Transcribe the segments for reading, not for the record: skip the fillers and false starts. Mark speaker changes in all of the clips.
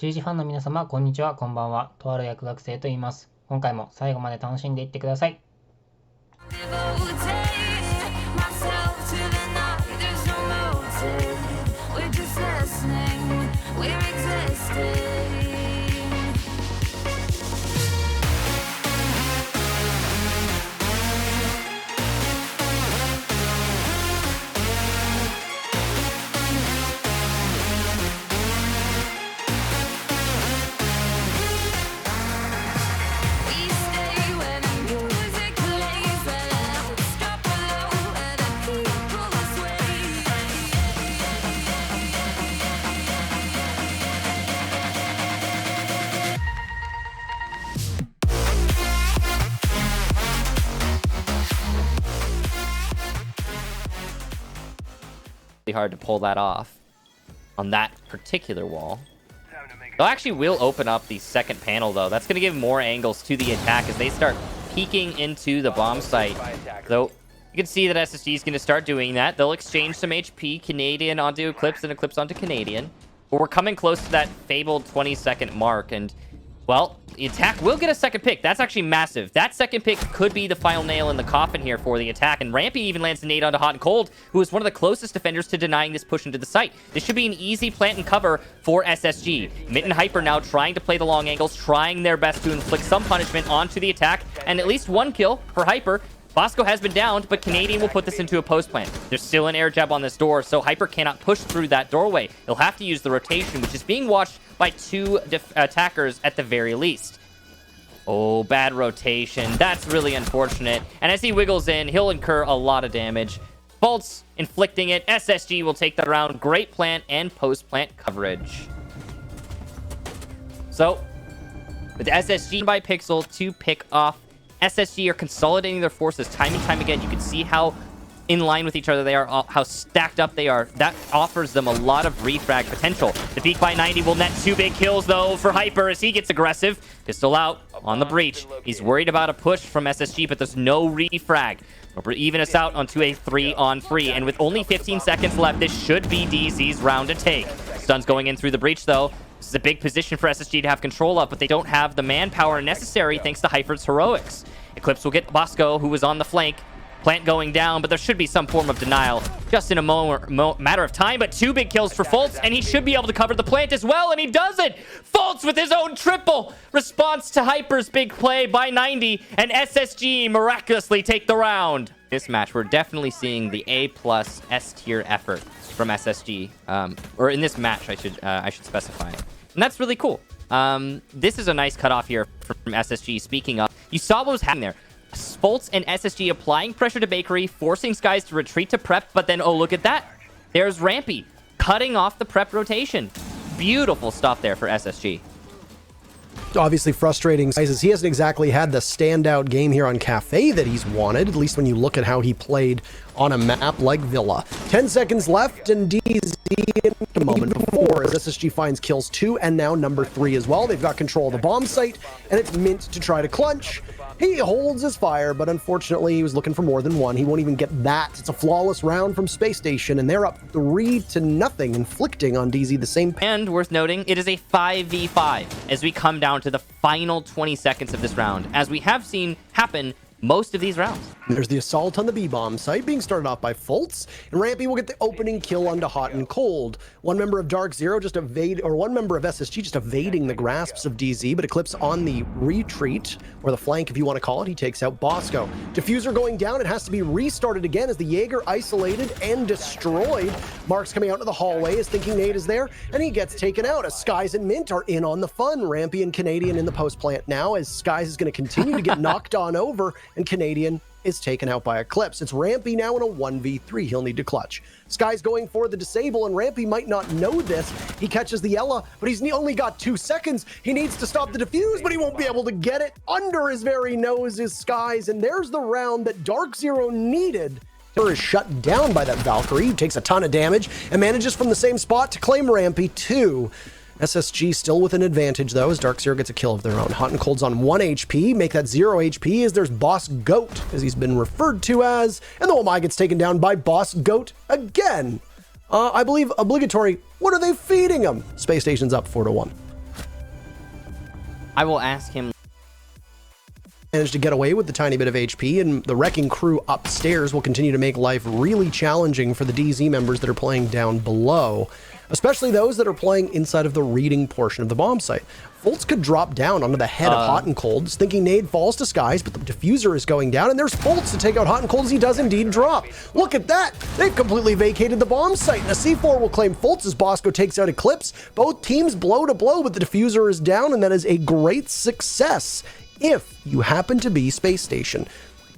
Speaker 1: シージファンの皆様、こんにちは、こんばんは。とある薬学生と言います。今回も最後まで楽しんでいってください。
Speaker 2: Hard to pull that off on that particular wall. They'll actually will open up the second panel though. That's going to give more angles to the attack as they start peeking into the bomb site. Though you can see that SSG is going to start doing that. They'll exchange some HP, Canadian onto Eclipse and Eclipse onto Canadian. But we're coming close to that fabled 20-second mark, and well, the attack will get a second pick. That's actually massive. That second pick could be the final nail in the coffin here for the attack. And Rampy even lands a nade onto Hot and Cold, who is one of the closest defenders to denying this push into the site. This should be an easy plant and cover for SSG. Mitt and Hyper now trying to play the long angles, trying their best to inflict some punishment onto the attack. And at least one kill for Hyper. Bosco has been downed, but Canadian will put this into a post plant. There's still an air jab on this door, so Hyper cannot push through that doorway. He'll have to use the rotation, which is being watched by two attackers at the very least. Oh, bad rotation. That's really unfortunate. And as he wiggles in, he'll incur a lot of damage. Bolts inflicting it. SSG will take the round. Great plant and post-plant coverage. So, with SSG by Pixel to pick off, SSG are consolidating their forces time and time again. You can see how in line with each other they are, how stacked up they are. That offers them a lot of refrag potential. The peak by 90 will net 2 big kills though for Hyper as he gets aggressive. Pistol out on the breach. He's worried about a push from SSG, but there's no refrag. We'll even us out onto a 3-on-3, and with only 15 seconds left, this should be DZ's round to take. Stun's going in through the breach though. This is a big position for SSG to have control of, but they don't have the manpower necessary thanks to Hyper's heroics. Eclipse will get Bosco, who was on the flank. Plant going down, but there should be some form of denial just in a matter of time. But 2 big kills for Fultz, and he should be able to cover the plant as well, and he does it! Fultz with his own triple! Response to Hyper's big play by 90, and SSG miraculously take the round. This match, we're definitely seeing the A+ S tier effort from SSG, or in this match, I should specify, and that's really cool. This is a nice cutoff here from SSG. Speaking of, you saw what was happening there. Fultz and SSG applying pressure to Bakery, forcing Skies to retreat to prep, but then, oh, look at that. There's Rampy cutting off the prep rotation. Beautiful stuff there for SSG.
Speaker 3: Obviously frustrating sizes. He hasn't exactly had the standout game here on Cafe that he's wanted, at least when you look at how he played on a map like Villa. 10 seconds left, and DZ in a moment before as SSG finds kills 2 and now number 3 as well. They've got control of the bomb site, and it's Mint to try to clutch. He holds his fire, but unfortunately he was looking for more than one. He won't even get that. It's a flawless round from Space Station, and they're up 3-0, inflicting on DZ the same.
Speaker 2: And worth noting, it is a 5v5 as we come down to the final 20 seconds of this round, as we have seen happen most of these rounds.
Speaker 3: There's the assault on the B-bomb site being started off by Fultz, and Rampy will get the opening kill onto Hot and Cold. One member of Dark Zero just one member of SSG just evading the grasps of DZ, but Eclipse on the retreat, or the flank if you want to call it. He takes out Bosco. Diffuser going down. It has to be restarted again as the Jaeger isolated and destroyed. Mark's coming out to the hallway as thinking Nate is there, and he gets taken out as Skies and Mint are in on the fun. Rampy and Canadian in the post plant now as Skies is going to continue to get knocked on over, and Canadian is taken out by Eclipse. It's Rampy now in a 1v3. He'll need to clutch. Sky's going for the disable, and Rampy might not know this. He catches the Ella, but he's only got 2 seconds. He needs to stop the defuse, but he won't be able to get it. Under his very nose is Skies, and there's the round that Dark Zero needed. Is shut down by that Valkyrie, who takes a ton of damage and manages from the same spot to claim Rampy 2. SSG still with an advantage, though, as Dark Zero gets a kill of their own. Hot and Cold's on 1 HP, make that 0 HP as there's Boss Goat, as he's been referred to as, and the Wamai gets taken down by Boss Goat again. I believe obligatory. What are they feeding him? Space Station's up 4-1.
Speaker 2: I will ask him.
Speaker 3: Managed to get away with the tiny bit of HP, and the wrecking crew upstairs will continue to make life really challenging for the DZ members that are playing down below, especially those that are playing inside of the reading portion of the bomb site. Fultz could drop down onto the head of Hot and Cold, thinking Nade falls to Skies, but the diffuser is going down, and there's Fultz to take out Hot and Cold as he does indeed drop. Look at that! They've completely vacated the bomb site, and a C4 will claim Fultz as Bosco takes out Eclipse. Both teams blow to blow, but the diffuser is down, and that is a great success if you happen to be Space Station.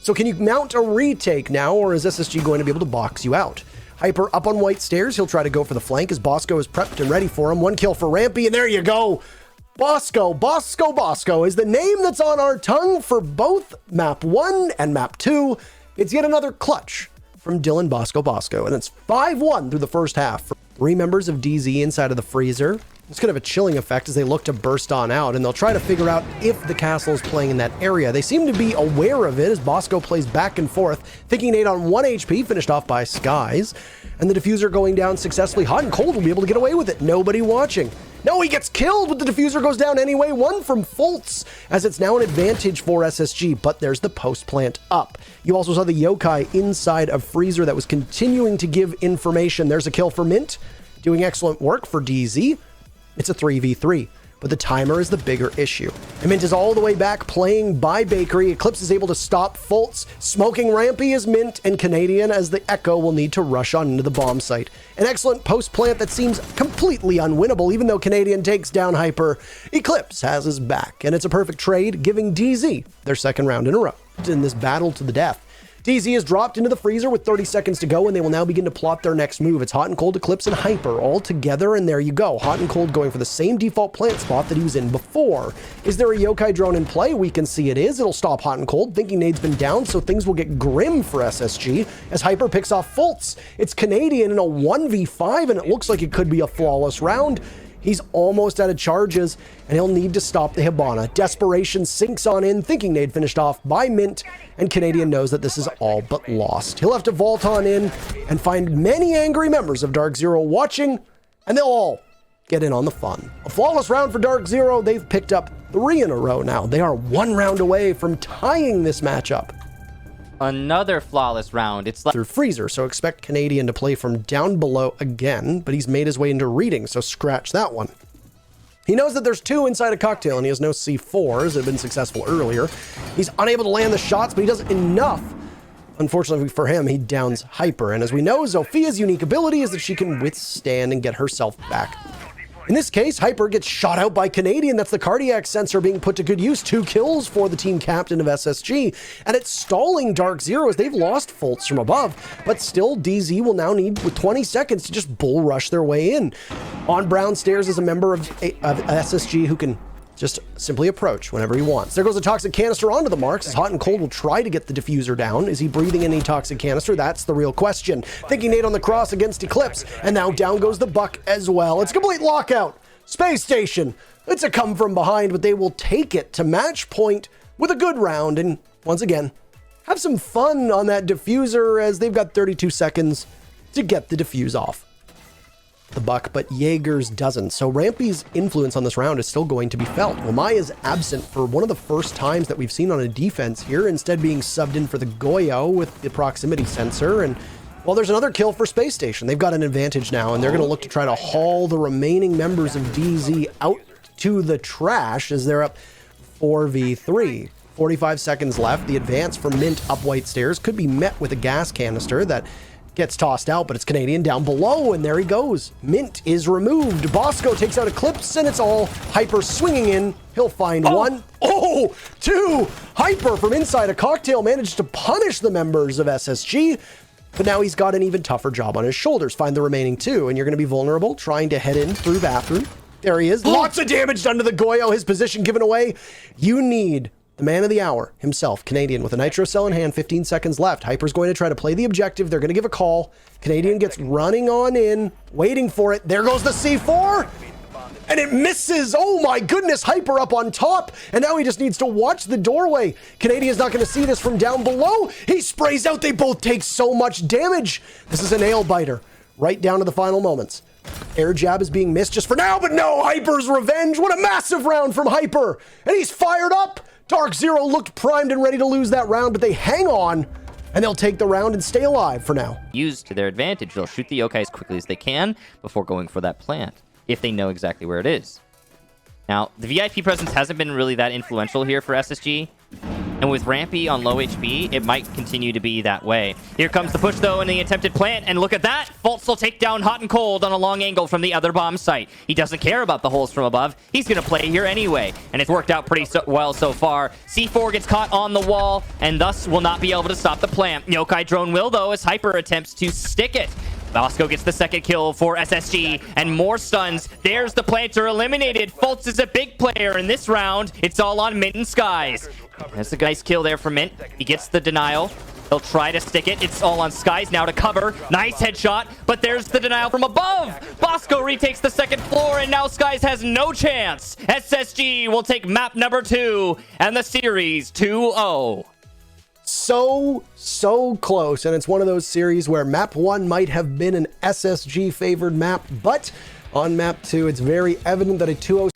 Speaker 3: So can you mount a retake now, or is SSG going to be able to box you out? Hyper up on White Stairs. He'll try to go for the flank as Bosco is prepped and ready for him. One kill for Rampy, and there you go. Bosco is the name that's on our tongue for both Map 1 and Map 2. It's yet another clutch from Dylan Bosco, and it's 5-1 through the first half. For 3 members of DZ inside of the freezer. It's kind of a chilling effect as they look to burst on out, and they'll try to figure out if the castle is playing in that area. They seem to be aware of it as Bosco plays back and forth, thinking Nade on 1 HP, finished off by Skies, and the diffuser going down successfully. Hot and Cold will be able to get away with it. Nobody watching. No, he gets killed, but the diffuser goes down anyway. 1 from Fultz, as it's now an advantage for SSG, but there's the post plant up. You also saw the yokai inside of freezer that was continuing to give information. There's a kill for Mint, doing excellent work for DZ. It's a 3v3, but the timer is the bigger issue. And Mint is all the way back playing by Bakery. Eclipse is able to stop Fultz. Smoking Rampy is Mint, and Canadian as the Echo will need to rush on into the bomb site. An excellent post plant that seems completely unwinnable, even though Canadian takes down Hyper. Eclipse has his back, and it's a perfect trade, giving DZ their second round in a row in this battle to the death. DZ is dropped into the freezer with 30 seconds to go, and they will now begin to plot their next move. It's Hot and Cold, Eclipse, and Hyper all together, and there you go. Hot and Cold going for the same default plant spot that he was in before. Is there a yokai drone in play? We can see it is. It'll stop Hot and Cold, thinking Nade's been down, so things will get grim for SSG as Hyper picks off Fultz. It's Canadian in a 1v5, and it looks like it could be a flawless round. He's almost out of charges, and he'll need to stop the Hibana. Desperation sinks on in, thinking Nade finished off by Mint, and Canadian knows that this is all but lost. He'll have to vault on in and find many angry members of Dark Zero watching, and they'll all get in on the fun. A flawless round for Dark Zero. They've picked up 3 in a row now. They are 1 round away from tying this matchup.
Speaker 2: Another flawless round. It's like
Speaker 3: through freezer, so expect Canadian to play from down below again, but he's made his way into reading, so scratch that one. He knows that there's 2 inside a cocktail, and he has no C4s that have been successful earlier. He's unable to land the shots, but he does enough. Unfortunately for him, he downs Hyper, and as we know, Zophia's unique ability is that she can withstand and get herself back. In this case, Hyper gets shot out by Canadian. That's the cardiac sensor being put to good use. 2 kills for the team captain of SSG. And it's stalling Dark Zero as they've lost Fultz from above. But still, DZ will now need, with 20 seconds, to just bull rush their way in. On Brown Stairs is a member of SSG who can just simply approach whenever he wants. There goes a toxic canister onto the marks as Hot and Cold will try to get the diffuser down. Is he breathing any toxic canister? That's the real question. Thinking Nade on the cross against Eclipse, and now down goes the Buck as well. It's a complete lockout. Space Station. It's a come from behind, but they will take it to match point with a good round, and once again, have some fun on that diffuser as they've got 32 seconds to get the diffuse off the Buck, but Jaeger's doesn't. So Rampy's influence on this round is still going to be felt. Wamai is absent for one of the first times that we've seen on a defense here, instead being subbed in for the Goyo with the proximity sensor. And well, there's another kill for Space Station. They've got an advantage now, and they're going to look to try to haul the remaining members of DZ out to the trash as they're up 4v3. 45 seconds left. The advance from Mint up White Stairs could be met with a gas canister that gets tossed out, but it's Canadian down below, and there he goes. Mint is removed. Bosco takes out Eclipse, and it's all Hyper swinging in. He'll find 1. Oh, 2. Hyper from inside a cocktail managed to punish the members of SSG, but now he's got an even tougher job on his shoulders. Find the remaining 2, and you're going to be vulnerable trying to head in through bathroom. There he is. Lots of damage done to the Goyo. His position given away. You need the man of the hour himself, Canadian, with a nitro cell in hand, 15 seconds left. Hyper's going to try to play the objective. They're going to give a call. Canadian gets running on in, waiting for it. There goes the C4, and it misses. Oh my goodness, Hyper up on top, and now he just needs to watch the doorway. Canadian's not going to see this from down below. He sprays out. They both take so much damage. This is a nail biter right down to the final moments. Air jab is being missed just for now, but no, Hyper's revenge. What a massive round from Hyper. And he's fired up. Dark Zero looked primed and ready to lose that round, but they hang on and they'll take the round and stay alive for now.
Speaker 2: Used to their advantage. They'll shoot the yokai as quickly as they can before going for that plant, if they know exactly where it is. Now, the VIP presence hasn't been really that influential here for SSG. And with Rampy on low HP, it might continue to be that way. Here comes the push, though, in the attempted plant. And look at that! Fultz will take down Hot and Cold on a long angle from the other bomb site. He doesn't care about the holes from above. He's going to play here anyway. And it's worked out pretty well so far. C4 gets caught on the wall, and thus will not be able to stop the plant. Yokai Drone will, though, as Hyper attempts to stick it. Bosco gets the second kill for SSG, and more stuns. There's the planter eliminated. Fultz is a big player in this round. It's all on Mint and Skies. That's a nice kill there for Mint. He gets the denial. He'll try to stick it. It's all on Skies now to cover. Nice headshot, but there's the denial from above. Bosco retakes the second floor, and now Skies has no chance. SSG will take map number 2 and the series 2-0.
Speaker 3: So close, and it's one of those series where map 1 might have been an SSG favored map, but on map 2 it's very evident that a 2-0